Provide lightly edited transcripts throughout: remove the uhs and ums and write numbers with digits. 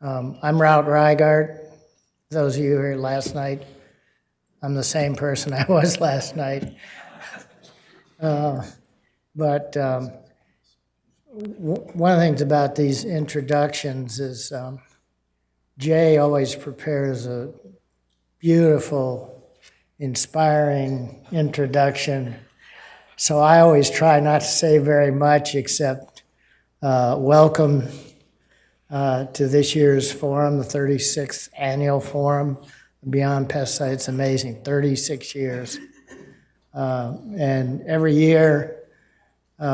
I'm Rout Reigart. Those of you who were here last night, I'm the same person I was last night. But one of the things about these introductions is Jay always prepares a beautiful, inspiring introduction. So I always try not to say very much except welcome to this year's forum, the 36th annual forum, Beyond Pesticides. It's amazing, 36 years. And every year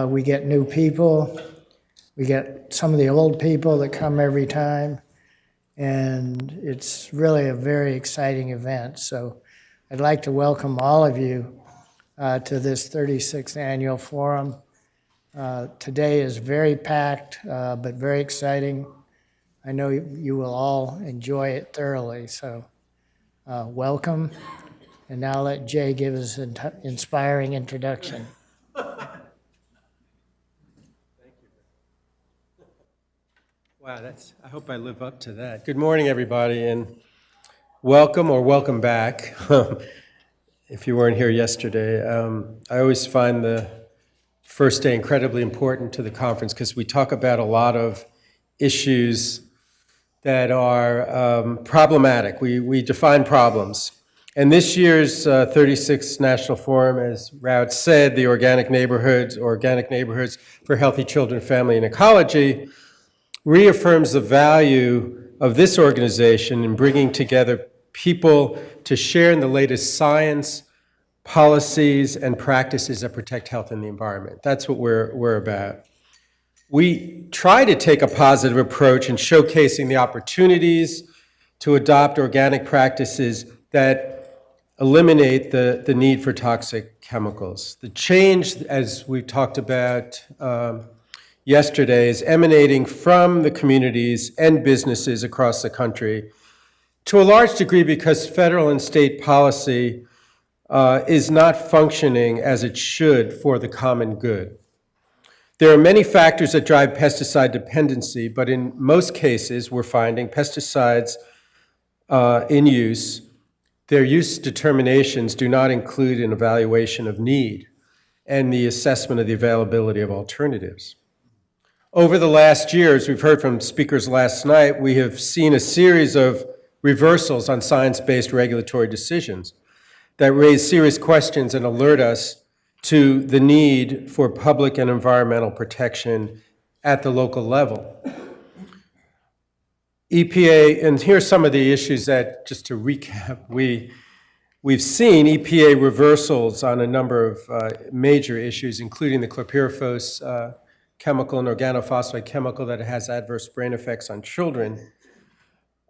we get new people. We get some of the old people that come every time. And it's really a very exciting event. So I'd like to welcome all of you to this 36th annual forum. Today is very packed, but very exciting. I know you will all enjoy it thoroughly, so welcome. And now let Jay give his inspiring introduction. Wow, I hope I live up to that. Good morning, everybody, and welcome or welcome back. If you weren't here yesterday, I always find the first day incredibly important to the conference because we talk about a lot of issues that are problematic. We define problems. And this year's 36th National Forum, as Rout said, the Organic Neighborhoods for Healthy Children, Family, and Ecology, reaffirms the value of this organization in bringing together people to share in the latest science, policies, and practices that protect health and the environment. That's what we're about. We try to take a positive approach in showcasing the opportunities to adopt organic practices that eliminate the need for toxic chemicals. The change, as we talked about yesterday, is emanating from the communities and businesses across the country to a large degree because federal and state policy is not functioning as it should for the common good. There are many factors that drive pesticide dependency, but in most cases, we're finding pesticides in use, their use determinations do not include an evaluation of need and the assessment of the availability of alternatives. Over the last years, we've heard from speakers last night, we have seen a series of reversals on science-based regulatory decisions that raise serious questions and alert us to the need for public and environmental protection at the local level. EPA, and here's some of the issues that, just to recap, we've seen EPA reversals on a number of major issues, including the chlorpyrifos chemical and organophosphate chemical that has adverse brain effects on children.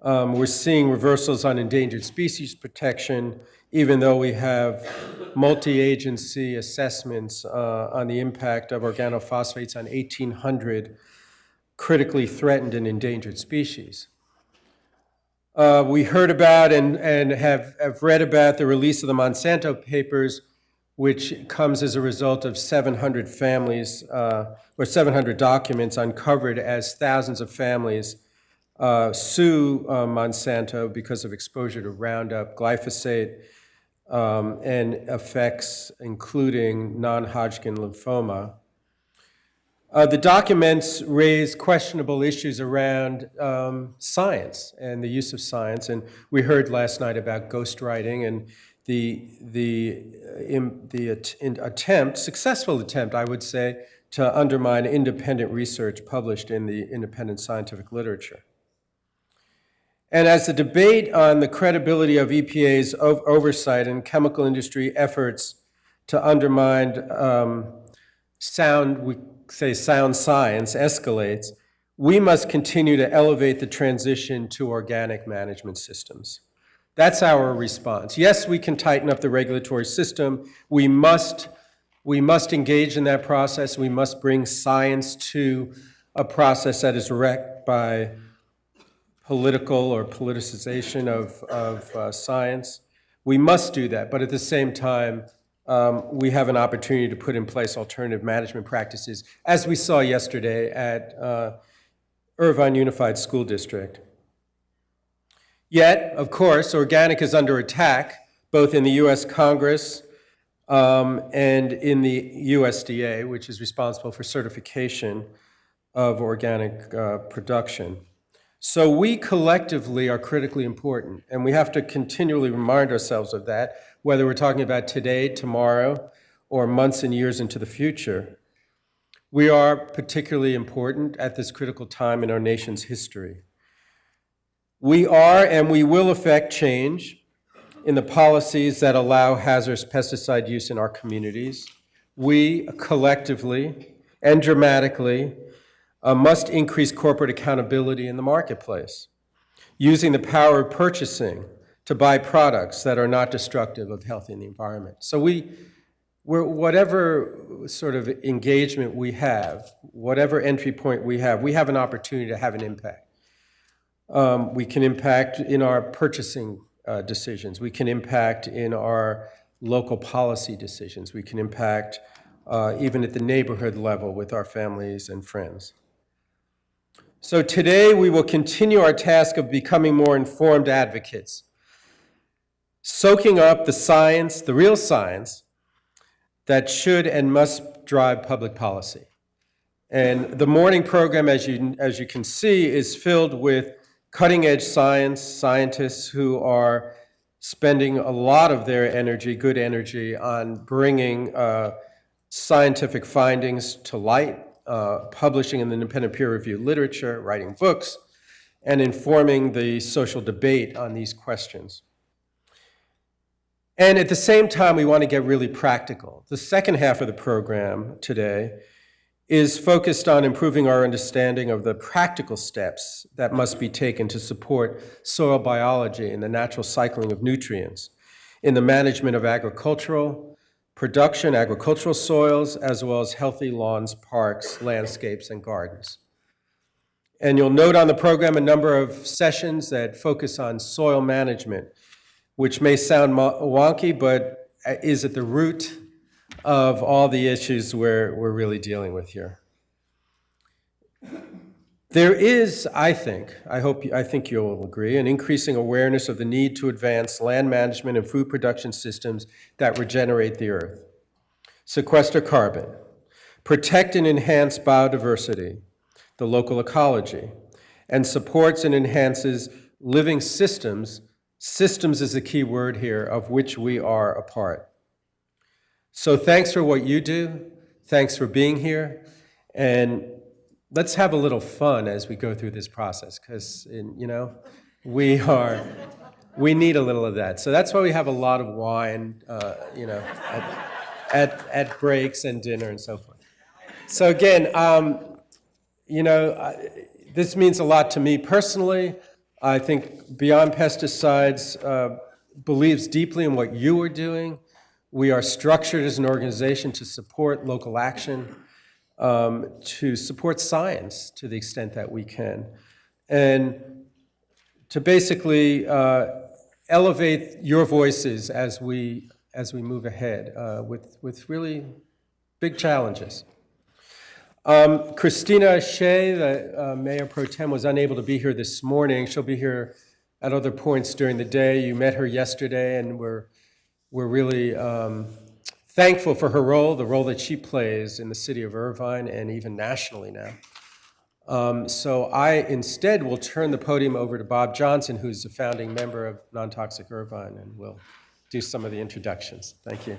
We're seeing reversals on endangered species protection, even though we have multi-agency assessments on the impact of organophosphates on 1,800 critically threatened and endangered species. We heard about and have read about the release of the Monsanto papers, which comes as a result of 700 families, or 700 documents uncovered as thousands of families sue Monsanto because of exposure to Roundup, glyphosate, and effects including non-Hodgkin lymphoma. The documents raise questionable issues around science and the use of science, and we heard last night about ghostwriting and the successful attempt, I would say, to undermine independent research published in the independent scientific literature. And as the debate on the credibility of EPA's oversight and chemical industry efforts to undermine sound science escalates, we must continue to elevate the transition to organic management systems. That's our response. Yes, we can tighten up the regulatory system. We must engage in that process. We must bring science to a process that is wrecked by political or politicization of science. We must do that, but at the same time, we have an opportunity to put in place alternative management practices, as we saw yesterday at Irvine Unified School District. Yet, of course, organic is under attack, both in the U.S. Congress and in the USDA, which is responsible for certification of organic production. So we collectively are critically important, and we have to continually remind ourselves of that, whether we're talking about today, tomorrow, or months and years into the future. We are particularly important at this critical time in our nation's history. We are and we will affect change in the policies that allow hazardous pesticide use in our communities. We collectively and dramatically must increase corporate accountability in the marketplace, using the power of purchasing to buy products that are not destructive of health and the environment. So whatever sort of engagement we have, whatever entry point we have an opportunity to have an impact. We can impact in our purchasing decisions. We can impact in our local policy decisions. We can impact even at the neighborhood level with our families and friends. So today we will continue our task of becoming more informed advocates, soaking up the science, the real science, that should and must drive public policy. And the morning program, as you can see, is filled with cutting-edge scientists who are spending a lot of their energy, good energy, on bringing scientific findings to light, publishing in the independent peer-reviewed literature, writing books, and informing the social debate on these questions. And at the same time, we want to get really practical. The second half of the program today is focused on improving our understanding of the practical steps that must be taken to support soil biology and the natural cycling of nutrients in the management of agricultural soils, as well as healthy lawns, parks, landscapes, and gardens. And you'll note on the program a number of sessions that focus on soil management, which may sound wonky, but is at the root of all the issues we're really dealing with here. There is, I think you'll agree, an increasing awareness of the need to advance land management and food production systems that regenerate the earth, sequester carbon, protect and enhance biodiversity, the local ecology, and supports and enhances living systems. Systems is a key word here, of which we are a part. So thanks for what you do. Thanks for being here. And let's have a little fun as we go through this process, because, we need a little of that. So that's why we have a lot of wine, at breaks and dinner and so forth. So again, this means a lot to me personally. I think Beyond Pesticides believes deeply in what you are doing. We are structured as an organization to support local action, to support science to the extent that we can, and to basically elevate your voices as we move ahead with really big challenges. Christina Shea, the Mayor Pro Tem, was unable to be here this morning. She'll be here at other points during the day. You met her yesterday, and we're really thankful for her role, the role that she plays in the city of Irvine and even nationally now. So I instead will turn the podium over to Bob Johnson, who's a founding member of Non-Toxic Irvine, and will do some of the introductions. Thank you.